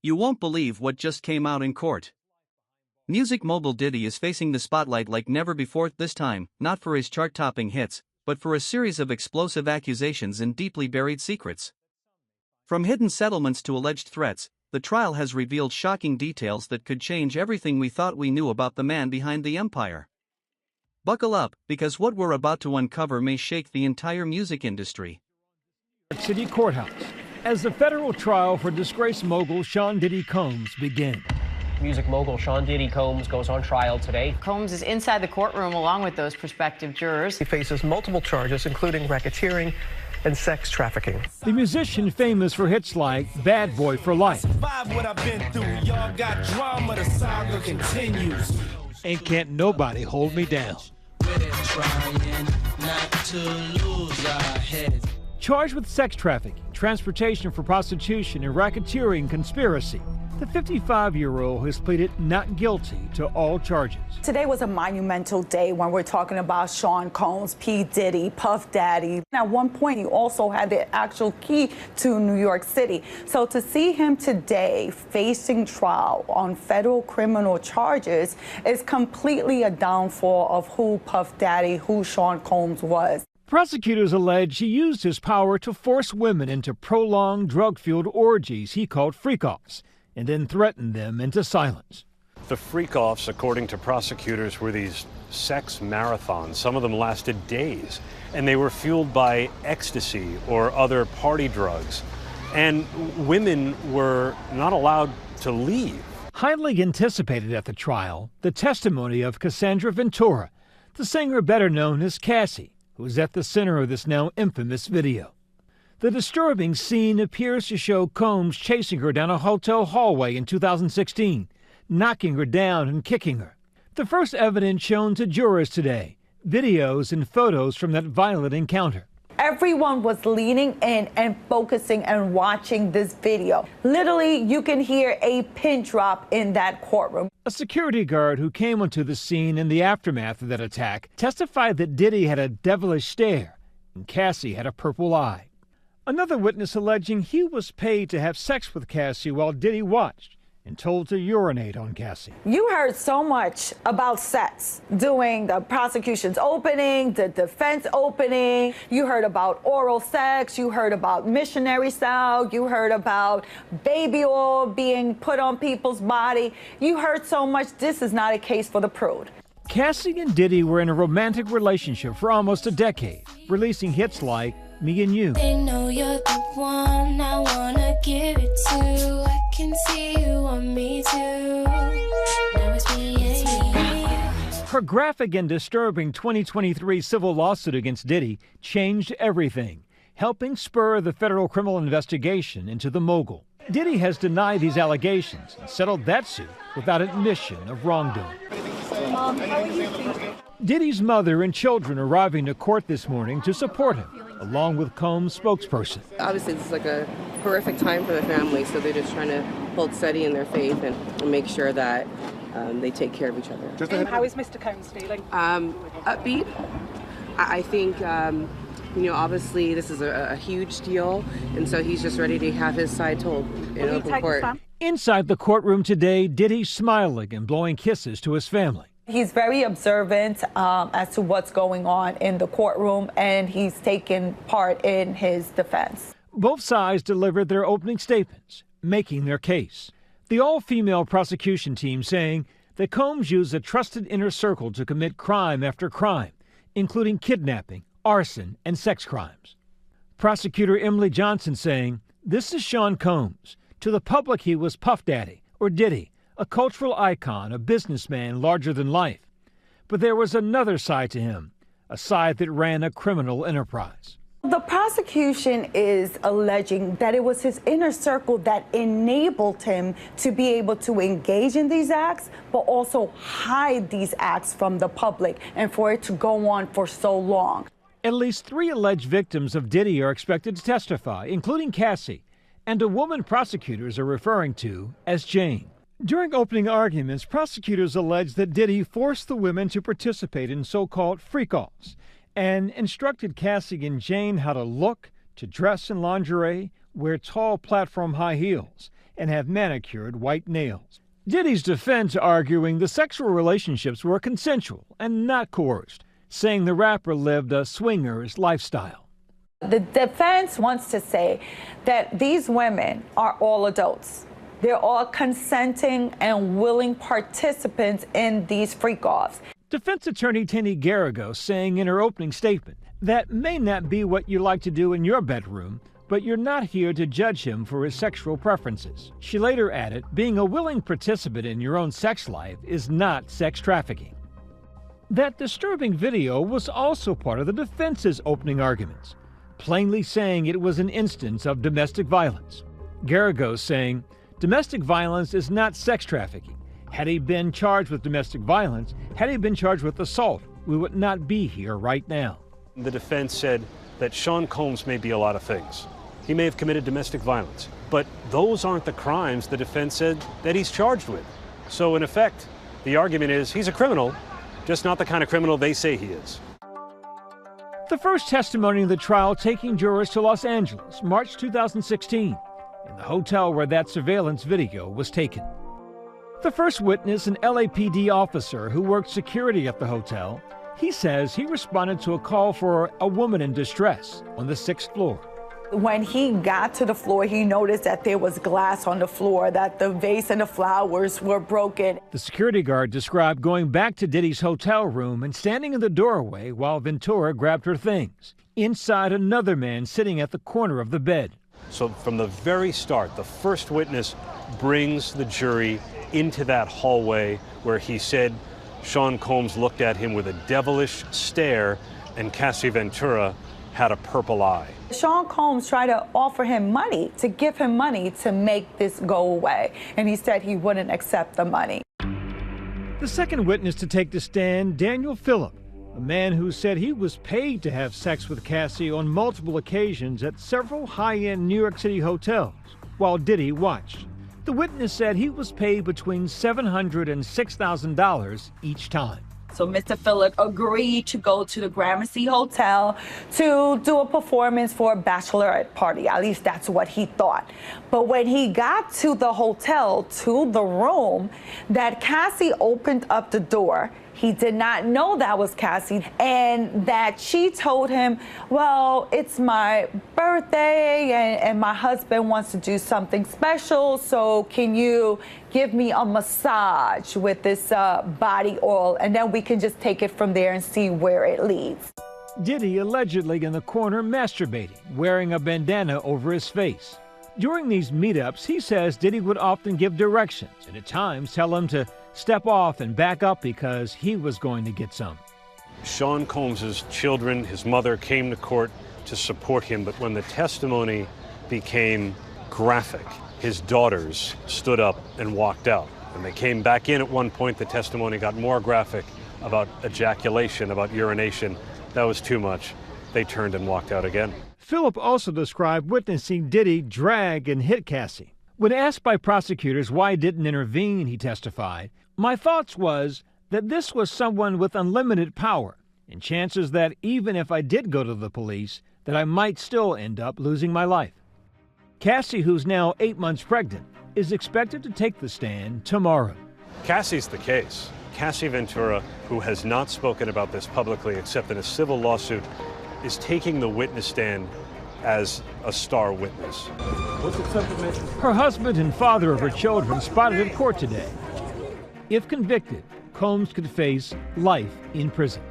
You won't believe what just came out in court. Music mogul Diddy is facing the spotlight like never before, this time, not for his chart-topping hits, but for a series of explosive accusations and deeply buried secrets. From hidden settlements to alleged threats, the trial has revealed shocking details that could change everything we thought we knew about the man behind the empire. Buckle up, because what we're about to uncover may shake the entire music industry. City Courthouse, as the federal trial for disgraced mogul Sean Diddy Combs begins. Music mogul Sean Diddy Combs goes on trial today. Combs is inside the courtroom along with those prospective jurors. He faces multiple charges, including racketeering and sex trafficking. The musician, famous for hits like Bad Boy for Life and Can't Nobody Hold Me Down. Charged with sex trafficking, transportation for prostitution, and racketeering conspiracy, the 55-year-old has pleaded not guilty to all charges. Today was a monumental day when we're talking about Sean Combs, P. Diddy, Puff Daddy. At one point, he also had the actual key to New York City. So to see him today facing trial on federal criminal charges is completely a downfall of who Puff Daddy, who Sean Combs was. Prosecutors allege he used his power to force women into prolonged drug-fueled orgies he called freak-offs, and then threatened them into silence. The freak-offs, according to prosecutors, were these sex marathons. Some of them lasted days, and they were fueled by ecstasy or other party drugs. And women were not allowed to leave. Highly anticipated at the trial, the testimony of Cassandra Ventura, the singer better known as Cassie, who is at the center of this now infamous video. The disturbing scene appears to show Combs chasing her down a hotel hallway in 2016, knocking her down and kicking her. The first evidence shown to jurors today, videos and photos from that violent encounter. Everyone was leaning in and focusing and watching this video. Literally, you can hear a pin drop in that courtroom. A security guard who came onto the scene in the aftermath of that attack testified that Diddy had a devilish stare and Cassie had a purple eye. Another witness alleging he was paid to have sex with Cassie while Diddy watched and told to urinate on Cassie. You heard so much about sex during the prosecution's opening, the defense opening. You heard about oral sex. You heard about missionary style. You heard about baby oil being put on people's body. You heard so much. This is not a case for the prude. Cassie and Diddy were in a romantic relationship for almost a decade, releasing hits like Me and You. They know you're the one I wanna give it to. I can see you want me too. Now it's me and you. Her graphic and disturbing 2023 civil lawsuit against Diddy changed everything, helping spur the federal criminal investigation into the mogul. Diddy has denied these allegations and settled that suit without admission of wrongdoing. Mom, how are you feeling? Diddy's mother and children arriving to court this morning to support him, along with Combs' spokesperson. Obviously, this is like a horrific time for the family, so they're just trying to hold steady in their faith and make sure that they take care of each other. How is Mr. Combs feeling? Upbeat. I think, obviously this is a huge deal, and so he's just ready to have his side told in open court. Inside the courtroom today, Diddy smiling and blowing kisses to his family. He's very observant as to what's going on in the courtroom, and he's taken part in his defense. Both sides delivered their opening statements, making their case. The all-female prosecution team saying that Combs used a trusted inner circle to commit crime after crime, including kidnapping, arson, and sex crimes. Prosecutor Emily Johnson saying, "This is Sean Combs. To the public, he was Puff Daddy or Diddy, a cultural icon, a businessman larger than life. But there was another side to him, a side that ran a criminal enterprise." The prosecution is alleging that it was his inner circle that enabled him to be able to engage in these acts, but also hide these acts from the public and for it to go on for so long. At least 3 alleged victims of Diddy are expected to testify, including Cassie, and a woman prosecutors are referring to as Jane. During opening arguments, prosecutors alleged that Diddy forced the women to participate in so-called freak-offs and instructed Cassie and Jane how to look, to dress in lingerie, wear tall platform high heels, and have manicured white nails. Diddy's defense arguing the sexual relationships were consensual and not coerced, saying the rapper lived a swingers lifestyle. The defense wants to say that these women are all adults. They're all consenting and willing participants in these freak-offs. Defense attorney Tani Garrigo saying in her opening statement, that may not be what you like to do in your bedroom, but you're not here to judge him for his sexual preferences. She later added, being a willing participant in your own sex life is not sex trafficking. That disturbing video was also part of the defense's opening arguments, plainly saying it was an instance of domestic violence. Garrigo saying, domestic violence is not sex trafficking. Had he been charged with domestic violence, had he been charged with assault, we would not be here right now. The defense said that Sean Combs may be a lot of things. He may have committed domestic violence, but those aren't the crimes the defense said that he's charged with. So in effect, the argument is he's a criminal, just not the kind of criminal they say he is. The first testimony of the trial taking jurors to Los Angeles, March 2016, in the hotel where that surveillance video was taken. The first witness, an LAPD officer who worked security at the hotel, he says he responded to a call for a woman in distress on the 6th floor. When he got to the floor, he noticed that there was glass on the floor, that the vase and the flowers were broken. The security guard described going back to Diddy's hotel room and standing in the doorway while Ventura grabbed her things. Inside, another man sitting at the corner of the bed. So from the very start, the first witness brings the jury into that hallway where he said Sean Combs looked at him with a devilish stare and Cassie Ventura had a purple eye. Sean Combs tried to offer him money, to give him money to make this go away, and he said he wouldn't accept the money. The second witness to take the stand, Daniel Phillip, a man who said he was paid to have sex with Cassie on multiple occasions at several high-end New York City hotels while Diddy watched. The witness said he was paid between $700 and $6,000 each time. So Mr. Phillip agreed to go to the Gramercy Hotel to do a performance for a bachelorette party. At least that's what he thought. But when he got to the hotel, to the room, that Cassie opened up the door. He did not know that was Cassie, and that she told him, well, it's my birthday and my husband wants to do something special, so can you give me a massage with this body oil, and then we can just take it from there and see where it leads. Diddy allegedly in the corner masturbating, wearing a bandana over his face. During these meetups, he says Diddy would often give directions and at times tell him to step off and back up because he was going to get some. Sean Combs' children, his mother, came to court to support him, but when the testimony became graphic, his daughters stood up and walked out. When they came back in at one point, the testimony got more graphic about ejaculation, about urination. That was too much. They turned and walked out again. Phillip also described witnessing Diddy drag and hit Cassie. When asked by prosecutors why he didn't intervene, he testified, my thoughts was that this was someone with unlimited power, and chances that even if I did go to the police, that I might still end up losing my life. Cassie, who's now 8 months pregnant, is expected to take the stand tomorrow. Cassie's the case. Cassie Ventura, who has not spoken about this publicly except in a civil lawsuit, is taking the witness stand as a star witness. Her husband and father of her children spotted at court today. If convicted, Combs could face life in prison.